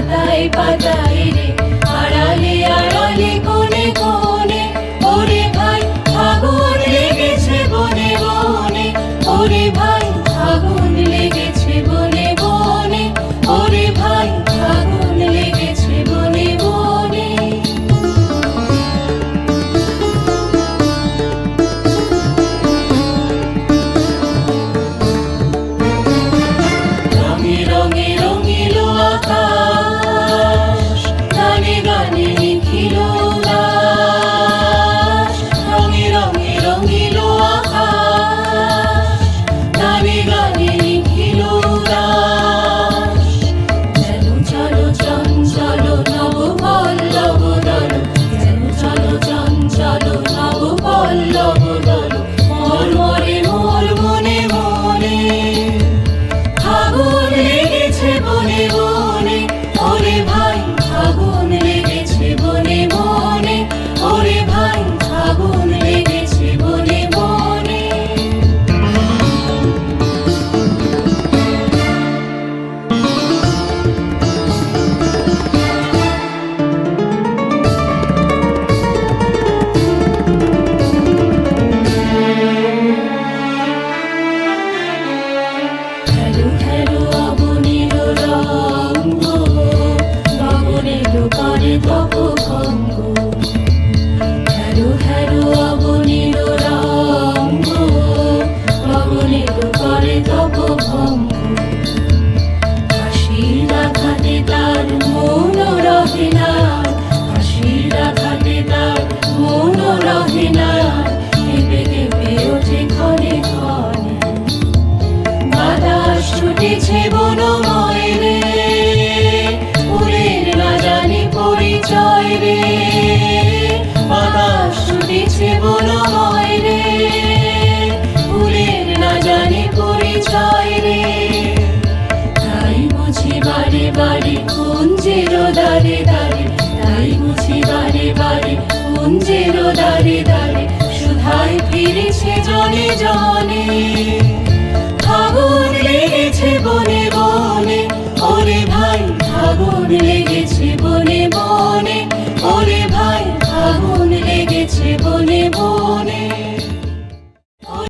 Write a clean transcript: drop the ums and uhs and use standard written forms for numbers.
পাতায় পাতায় রে, আড়ালে আড়ালে কোণে কোণে, ওরে ভাই আগুন লেগেছে বনে বনে, ওরে ভাই আগুন লেগেছে বনে বনে, ওরে ভাই আগুন লেগেছে বনে বনে। রঙে রঙে রঙিল আকাশ, গানে গানে নিখিল উল্লাস। রঙে রঙে রঙিল আকাশ, গানে গানে নিখিল উল্লাস। যেন চলো চঞ্চল নব পল্লব দল, যেন চলো চঞ্চল নব পল্লব দল, মোর মোরে মোর মনে মনে। আগুন লেগেছে বনে বনে, ওরে ভাই আগুন লেগেছে বনে বনে, ওরে ভাই আগুন লেগেছে বনে বনে। খেলো খেলো অবনীর রঙ্গ, গগনের করে তপভঙ্গ। খেলো খেলো অবনীর রঙ্গ, গগনের করে তপভঙ্গ। হাসির আঘাতে তার মন রহে না, হাসির আঘাতে তার মন রহে না, কেঁপে কেঁপে ওঠে ক্ষণে ক্ষণে। বাতাস ছুটেছে বনময় রে, ফুলের না জানি পরিচয় রে। বাতাস ছুটেছে বনময় রে, ফুলের না জানি পরিচয় রে। তাই বুঝি বারে বারে কুঞ্জের দ্বারে দ্বারে, তাই বুঝি বারে বারে কুঞ্জের দ্বারে দ্বারে, সুধায় ফিরেছে জনে জনে।